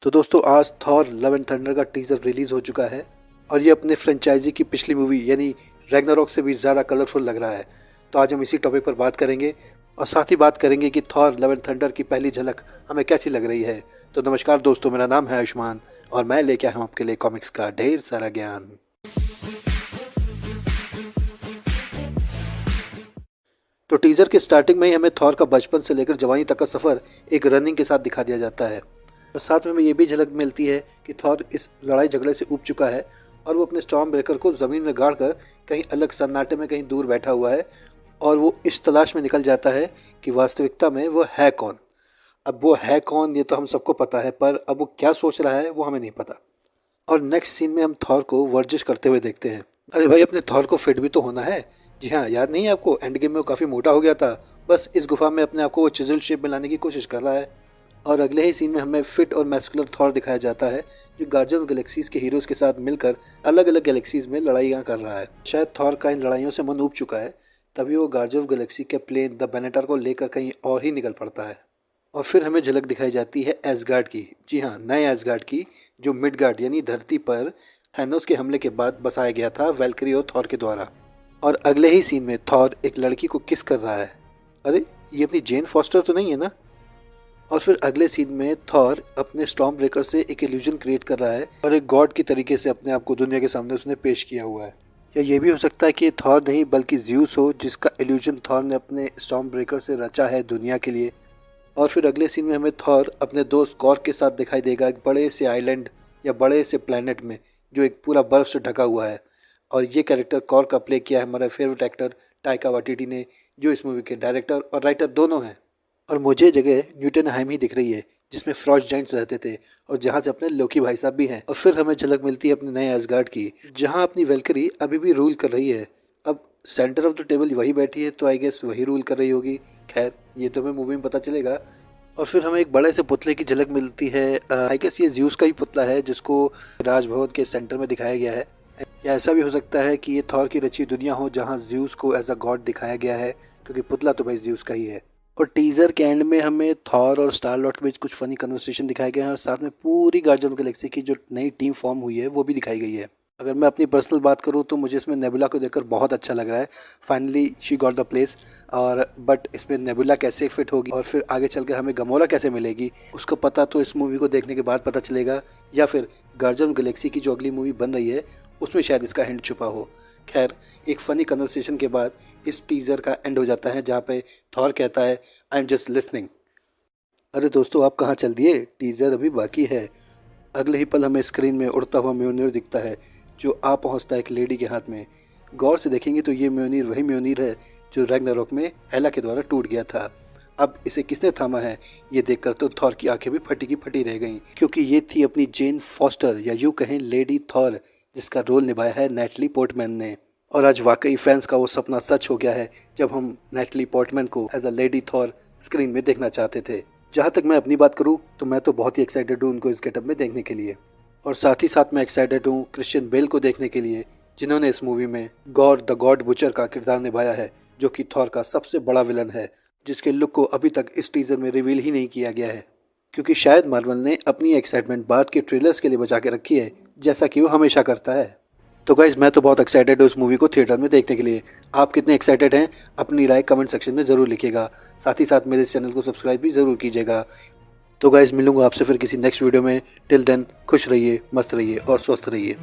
तो दोस्तों आज थॉर लव एंड थंडर का टीजर रिलीज हो चुका है और ये अपने फ्रेंचाइजी की पिछली मूवी यानी रैग्नारॉक से भी ज़्यादा कलरफुल लग रहा है। तो आज हम इसी टॉपिक पर बात करेंगे और साथ ही बात करेंगे कि थॉर लव एंड थंडर की पहली झलक हमें कैसी लग रही है। तो नमस्कार दोस्तों, मेरा नाम है आयुष्मान और मैं लेके आया हूँ आपके लिए कॉमिक्स का ढेर सारा ज्ञान। तो टीजर के स्टार्टिंग में ही हमें थॉर का बचपन से लेकर जवानी तक का सफर एक रनिंग के साथ दिखा दिया जाता है और साथ में हमें ये भी झलक मिलती है कि थॉर इस लड़ाई झगड़े से ऊब चुका है और वो अपने स्टॉर्म ब्रेकर को ज़मीन में गाड़ कर कहीं अलग सन्नाटे में कहीं दूर बैठा हुआ है और वो इस तलाश में निकल जाता है कि वास्तविकता में वो है कौन। अब वो है कौन ये तो हम सबको पता है, पर अब वो क्या सोच रहा है वो हमें नहीं पता। और नेक्स्ट सीन में हम थॉर को वर्जिश करते हुए देखते हैं। अरे भाई, अपने थॉर को फिट भी तो होना है। जी हाँ, याद नहीं है आपको, एंड गेम में वो काफ़ी मोटा हो गया था। बस इस गुफा में अपने आप को वो चिजल शेप में लाने की कोशिश कर रहा है। और अगले ही सीन में हमें फिट और मैस्कुलर थॉर दिखाया जाता है जो गार्जियन ऑफ गैलेक्सीज के हीरोज के साथ मिलकर अलग अलग गैलेक्सीज में लड़ाइयाँ कर रहा है। शायद थॉर का इन लड़ाइयों से मन ऊब चुका है, तभी वो गार्जियन ऑफ गैलेक्सी के प्लेन द बेनेटर को लेकर कहीं और ही निकल पड़ता है। और फिर हमें झलक दिखाई जाती है एसगार्ड की। जी हाँ, नए एसगार्ड की, जो मिडगार्ड यानी धरती पर थैनोस के हमले के बाद बसाया गया था वैल्क्यरी और थॉर के द्वारा। और अगले ही सीन में थॉर एक लड़की को किस कर रहा है। अरे, ये अपनी जेन फॉस्टर तो नहीं है ना। और फिर अगले सीन में थॉर अपने स्टॉर्म ब्रेकर से एक इल्यूजन क्रिएट कर रहा है और एक गॉड की तरीके से अपने आप को दुनिया के सामने उसने पेश किया हुआ है। या ये भी हो सकता है कि ये थॉर नहीं बल्कि ज़्यूस हो, जिसका इल्यूजन थॉर ने अपने स्टॉर्म ब्रेकर से रचा है दुनिया के लिए। और फिर अगले सीन में हमें थॉर अपने दोस्त कॉर्क के साथ दिखाई देगा एक बड़े से आइलैंड या बड़े से प्लैनेट में जो एक पूरा बर्फ से ढका हुआ है। और ये कैरेक्टर कॉर्क का प्ले किया है हमारा फेवरेट एक्टर टाइका वाइटिटी ने, जो इस मूवी के डायरेक्टर और राइटर दोनों हैं। और मुझे जगह न्यूटनहाइम ही दिख रही है जिसमें फ्रॉस्ट जाइंट्स रहते थे और जहाँ से अपने लोकी भाई साहब भी हैं। और फिर हमें झलक मिलती है अपने नए एसगार्ड की, जहाँ अपनी वैल्क्यरी अभी भी रूल कर रही है। अब सेंटर ऑफ द टेबल वही बैठी है तो आई गेस वही रूल कर रही होगी। खैर, ये तो हमें मूवी में पता चलेगा। और फिर हमें एक बड़े से पुतले की झलक मिलती है। आई गेस ये ज़्यूस का ही पुतला है जिसको राजभवन के सेंटर में दिखाया गया है। या ऐसा भी हो सकता है कि ये थॉर की रची दुनिया हो जहाँ ज़्यूस को एज अ गॉड दिखाया गया है, क्योंकि पुतला तो भाई ज़्यूस का ही है। और टीजर के एंड में हमें थॉर और स्टार लॉर्ड के बीच कुछ फनी कन्वर्सेशन दिखाए गए हैं और साथ में पूरी गार्जियन ऑफ गैलेक्सी की जो नई टीम फॉर्म हुई है वो भी दिखाई गई है। अगर मैं अपनी पर्सनल बात करूँ तो मुझे इसमें नेबुला को देखकर बहुत अच्छा लग रहा है। Finally she got the place. और बट इसमें नेबुला कैसे फिट होगी और फिर आगे चलकर हमें गमोरा कैसे मिलेगी उसको पता तो इस मूवी को देखने के बाद पता चलेगा, या फिर गार्जियन ऑफ गैलेक्सी की जो अगली मूवी बन रही है उसमें शायद इसका हिंट छुपा हो। खैर, एक फ़नी कन्वर्सेशन के बाद इस टीज़र का एंड हो जाता है जहाँ पे थॉर कहता है आई एम जस्ट लिसनिंग। अरे दोस्तों, आप कहाँ चल दिए, टीज़र अभी बाकी है। अगले ही पल हमें स्क्रीन में उड़ता हुआ म्योनीर दिखता है जो आ पहुँचता है एक लेडी के हाथ में। गौर से देखेंगे तो ये म्योनीर वही म्योनीर है जो रैग्नारॉक में हेला के द्वारा टूट गया था। अब इसे किसने थामा है ये देखकर तो थॉर की आंखें भी फटी की फटी रह गईं, क्योंकि ये थी अपनी जेन फॉस्टर या यूँ कहें लेडी थॉर, जिसका रोल निभाया है नैटली पोर्टमैन ने। और आज वाकई फैंस का वो सपना सच हो गया है जब हम नैटली पोर्टमैन को as a lady Thor screen में देखना चाहते थे। जहाँ तक मैं अपनी बात करूँ तो मैं तो बहुत ही एक्साइटेड हूँ उनको इस गेटअप में देखने के लिए। और साथ ही साथ मैं एक्साइटेड हूँ क्रिश्चियन बेल को देखने के लिए, जिन्होंने इस मूवी में गॉड द गॉड बुचर का किरदार निभाया है, जो कि थॉर का सबसे बड़ा विलन है, जिसके लुक को अभी तक इस टीजर में रिवील ही नहीं किया गया है, क्योंकि शायद मार्वल ने अपनी एक्साइटमेंट बाद के ट्रेलर्स के लिए बचा के रखी है, जैसा कि वो हमेशा करता है। तो गाइज, मैं तो बहुत एक्साइटेड हूँ इस मूवी को थिएटर में देखने के लिए। आप कितने एक्साइटेड हैं अपनी राय कमेंट सेक्शन में ज़रूर लिखिएगा। साथ ही साथ मेरे इस चैनल को सब्सक्राइब भी ज़रूर कीजिएगा। तो गाइज, मिलूंगा आपसे फिर किसी नेक्स्ट वीडियो में। टिल देन खुश रहिए, मस्त रहिए और स्वस्थ रहिए।